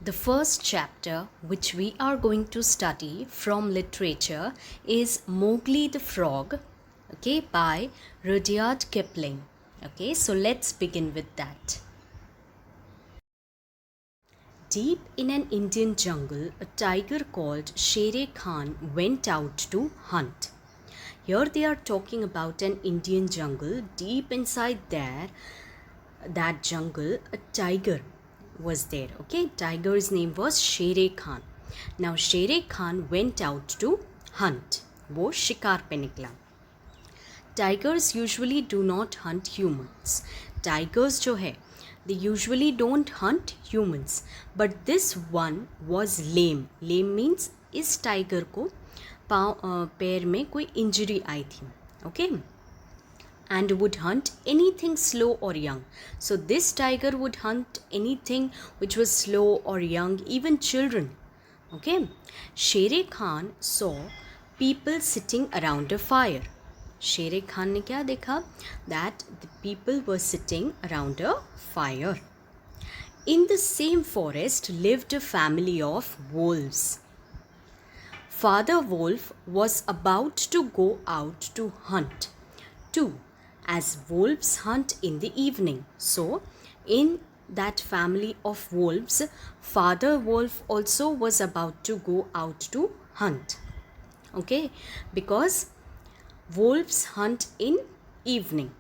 The first chapter which we are going to study from literature is Mowgli the Frog, okay, by Rudyard Kipling. Okay, so let's begin with that. Deep in an Indian jungle, a tiger called Shere Khan went out to hunt. Here they are talking about an Indian jungle. Deep inside there, that jungle, a tiger was there. Okay, tiger's name was Shere Khan. Now Shere Khan went out to hunt. वो शिकार पे निकला. Tigers usually do not hunt humans. Tigers जो है, they usually don't hunt humans. But this one was lame. Lame means इस tiger को पैर में कोई injury आई थी. Okay? And would hunt anything slow or young. So this tiger would hunt anything which was slow or young, even children. Okay? Shere Khan saw people sitting around a fire. Shere Khan ने क्या देखा? That the people were sitting around a fire. In the same forest lived a family of wolves. Father Wolf was about to go out to hunt too, as wolves hunt in the evening. So, in that family of wolves, Father Wolf also was about to go out to hunt. Okay, because wolves hunt in evening.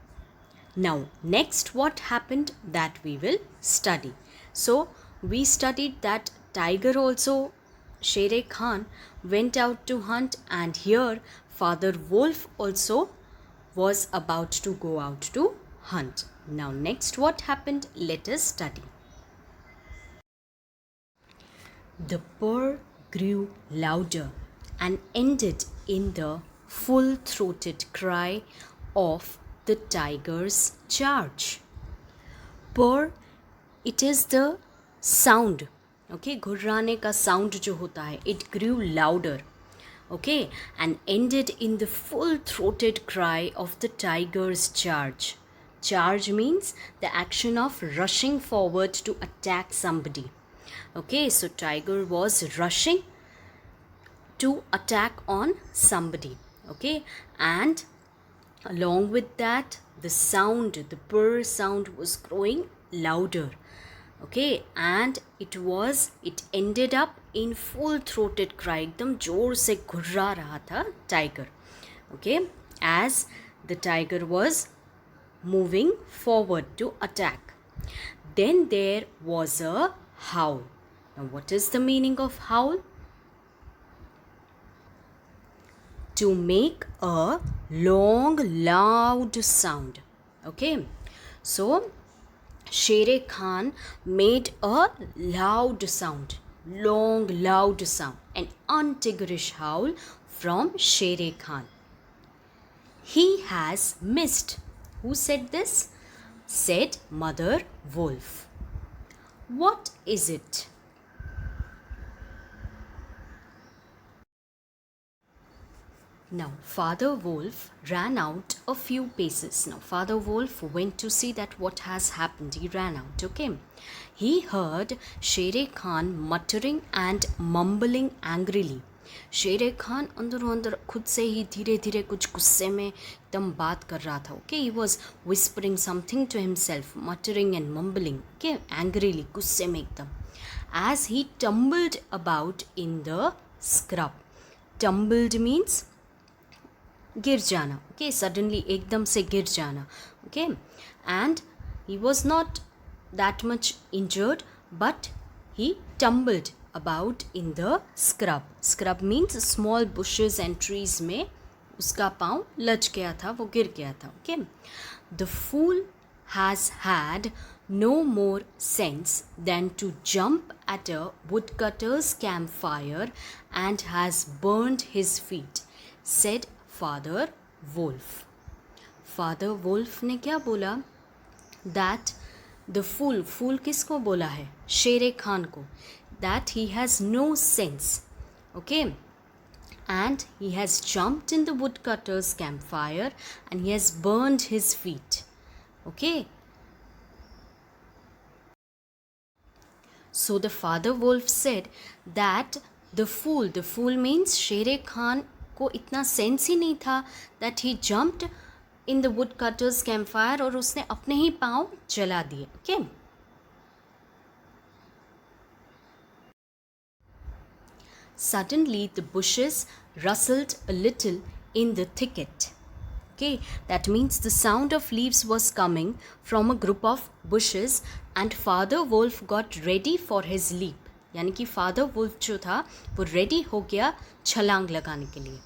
Now, next what happened that we will study. So, we studied that tiger also, Shere Khan, went out to hunt, and here Father Wolf also was about to go out to hunt. Now, next what happened? Let us study. The purr grew louder and ended in the full-throated cry of the tiger's charge. Purr, it is the sound. Okay, घुर्राने का sound जो होता है, it grew louder. Okay, and ended in the full-throated cry of the tiger's charge. Charge means the action of rushing forward to attack somebody. Okay, so tiger was rushing to attack on somebody. Okay, and along with that, the sound, the purr sound was growing louder. Okay, and it ended up in full throated cry. एकदम जोर से घुर्रा रहा था tiger. Okay, as the tiger was moving forward to attack. Then there was a howl. Now, what is the meaning of howl? To make a long, loud sound. Okay, so Shere Khan made a loud sound, long, loud sound, an untigerish howl from Shere Khan. He has missed. Who said this? Said Mother Wolf. What is it? Now, Father Wolf ran out a few paces. Now, Father Wolf went to see that what has happened. He ran out, okay? He heard Shere Khan muttering and mumbling angrily. शेर खान अंदर अंदर खुद से ही धीरे धीरे कुछ गुस्से में एकदम बात कर रहा था. Okay, he was whispering something to himself, muttering and mumbling. Okay, angrily, गुस्से में एकदम. As he tumbled about in the scrub. Tumbled means गिर जाना. Okay, suddenly एकदम से गिर जाना. Okay, and he was not that much injured, but he tumbled about in the scrub. Scrub means small bushes and trees में उसका पाँव लच गया था, वो गिर गया था. Okay, the fool has had no more sense than to jump at a woodcutter's campfire and has burned his feet, said Father Wolf. Father Wolf ने क्या बोला? That the fool किसको बोला है? शेरे खान को. That he has no sense. Okay, and he has jumped in the woodcutter's campfire and he has burned his feet. Okay, So the father wolf said that the fool means Shere Khan को इतना sense ही नहीं था that he jumped in the woodcutter's campfire और उसने अपने ही पाँव जला दिए. Okay. Suddenly the bushes rustled a little in the thicket. Okay, that means the sound of leaves was coming from a group of bushes and Father Wolf got ready for his leap. यानी कि Father Wolf जो था वो ready हो गया छलांग लगाने के लिए.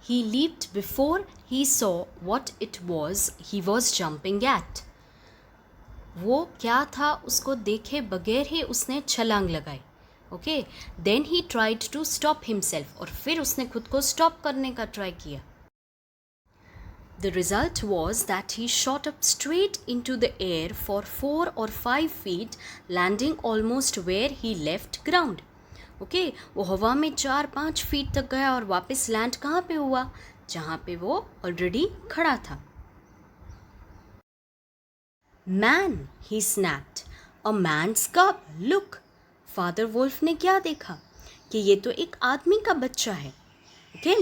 He leaped before he saw what it was he was jumping at. वो क्या था उसको देखे बगैर ही उसने छलांग लगाई. Okay, then he tried to stop himself और फिर उसने खुद को स्टॉप करने का ट्राई किया. The result was that he shot up straight into the air for 4 or 5 feet, landing almost where he left ground. Okay, वो हवा में 4-5 फीट तक गया और वापस लैंड कहाँ पे हुआ? जहाँ पे वो ऑलरेडी खड़ा था. मैन, ही स्नैप्ड, अ मैन्स कब, लुक. फादर वुल्फ ने क्या देखा कि ये तो एक आदमी का बच्चा है. Okay,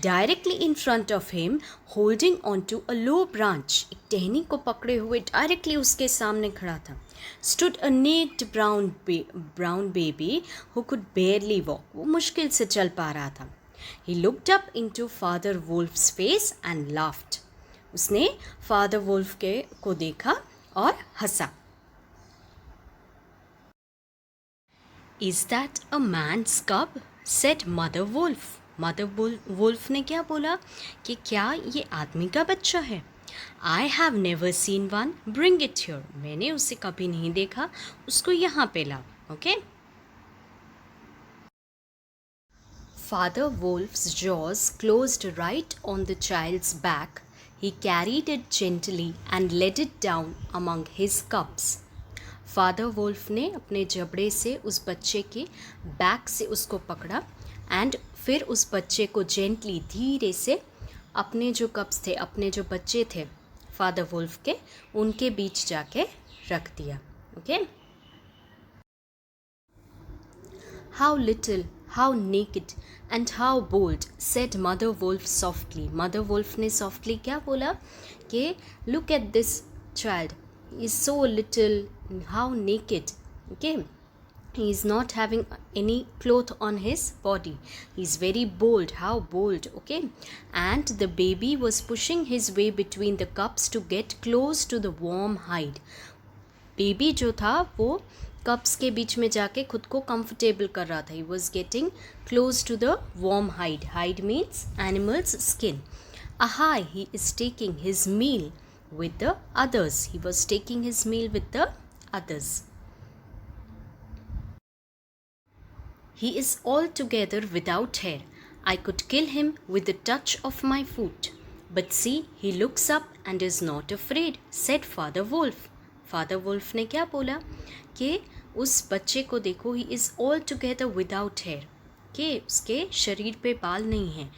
directly in front of him, holding on to a low branch, एक टहनी को पकड़े हुए डायरेक्टली उसके सामने खड़ा था. Stood a naked brown baby who could barely walk, वो मुश्किल से चल पा रहा था. He looked up into Father Wolf's face and laughed. उसने फादर वुल्फ को देखा और हंसा. Is that a man's cub? said Mother Wolf. Mother Wolf ने क्या बोला कि क्या ये आदमी का बच्चा है? I have never seen one. Bring it here. मैंने उसे कभी नहीं देखा, उसको यहाँ पे लाओ. Okay? Father Wolf's jaws closed right on the child's back. He carried it gently and let it down among his cubs. Father Wolf ने अपने जबड़े से उस बच्चे के बैक से उसको पकड़ा एंड फिर उस बच्चे को जेंटली धीरे से अपने जो कप्स थे, अपने जो बच्चे थे फादर वुल्फ के, उनके बीच जाके रख दिया. Okay. How little, how naked and how bold, said Mother Wolf softly. Mother Wolf ने सॉफ्टली क्या बोला कि look at this child, is so little, how naked. Okay, he is not having any cloth on his body, he is very bold. How bold. Okay, and the baby was pushing his way between the cups to get close to the warm hide. Baby जो था वो cups के बीच में जाके खुद को comfortable कर रहा था. He was getting close to the warm hide. Hide means animal's skin. Aha, he is taking his meal with the others. He was taking his meal with the others. He is altogether without hair. I could kill him with the touch of my foot. But see, he looks up and is not afraid, said Father Wolf. Father Wolf ने क्या बोला कि उस बच्चे को देखो, he is altogether without hair. कि उसके शरीर पे बाल नहीं हैं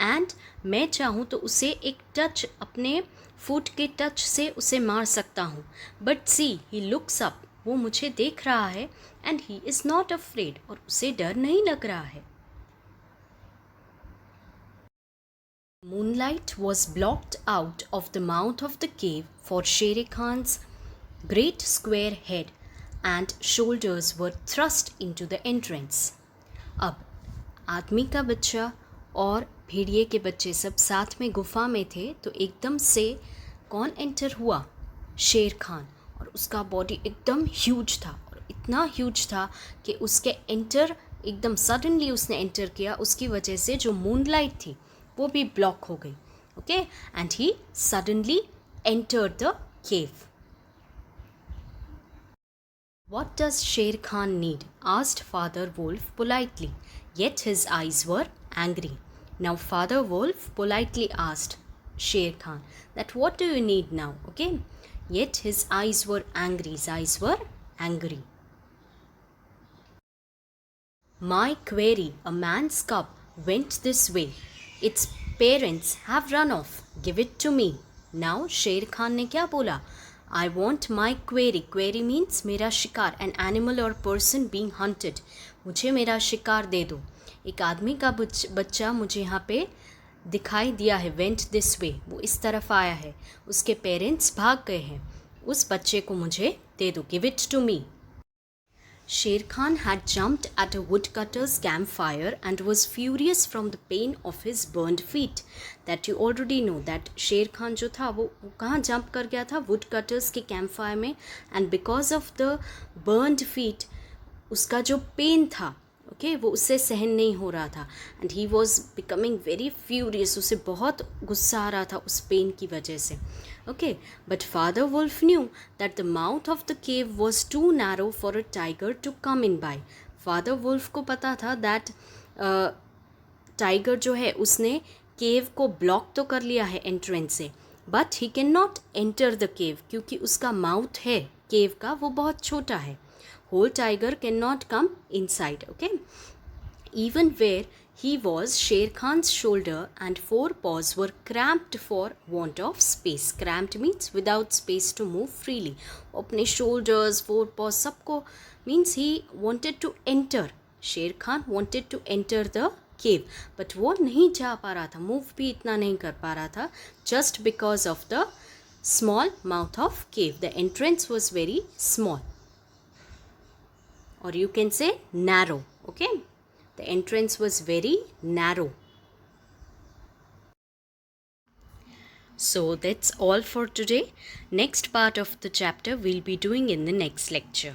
एंड मैं चाहूँ तो उसे एक टच, अपने फुट के टच से उसे मार सकता हूँ. But see, he looks up, वो मुझे देख रहा है and he is not afraid, और उसे डर नहीं लग रहा है. Moonlight was blocked out of the mouth of the cave for Shere Khan's great square head and shoulders were thrust into the entrance. अब आदमी का बच्चा और भेड़िए के बच्चे सब साथ में गुफा में थे, तो एकदम से कौन एंटर हुआ? शेर खान. और उसका बॉडी एकदम ह्यूज था, और इतना ह्यूज था कि उसके एंटर एकदम सडनली उसने एंटर किया, उसकी वजह से जो मूनलाइट थी वो भी ब्लॉक हो गई. Okay, and he suddenly entered the cave. What does Sher Khan need? asked Father Wolf politely, yet his eyes were angry. Now Father Wolf politely asked Sher Khan that what do you need now? Okay, yet his eyes were angry. His eyes were angry. My query, a man's cub went this way. Its parents have run off. Give it to me. Now Sher Khan ने क्या बोला? I want my quarry. Quarry means मेरा शिकार. An animal or person being hunted. मुझे मेरा शिकार दे दो. एक आदमी का बच्चा मुझे यहाँ पे दिखाई दिया है. Went this way. वो इस तरफ आया है. उसके पेरेंट्स भाग गए हैं. उस बच्चे को मुझे दे दो. Give it to me. Sher Khan had jumped at a woodcutter's campfire and was furious from the pain of his burned feet. That you already know that Sher Khan जो था वो कहाँ jump कर गया था? woodcutters के campfire में, and because of the burned feet उसका जो pain था ओके वो उससे सहन नहीं हो रहा था. And he was becoming very furious. उसे बहुत गुस्सा आ रहा था उस पेन की वजह से. Okay but Father Wolf knew that the mouth of the cave was too narrow for a tiger to come in by. Father Wolf को पता था दैट टाइगर जो है उसने केव को ब्लॉक तो कर लिया है एंट्रेंस से, but he can not enter the cave क्योंकि उसका माउथ है केव का वो बहुत छोटा है. Whole tiger cannot come inside. Okay, even where he was, Sher Khan's shoulder and four paws were cramped for want of space. Cramped means without space to move freely. अपने shoulders, four paws सबको means he wanted to enter. Sher Khan wanted to enter the cave, but वो नहीं जा पा रहा था, move भी इतना नहीं कर पा रहा था, just because of the small mouth of cave. The entrance was very small. Or you can say narrow. Okay, the entrance was very narrow. So that's all for today. Next part of the chapter we'll be doing in the next lecture.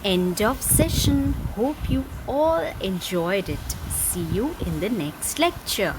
End of session. Hope you all enjoyed it. See you in the next lecture.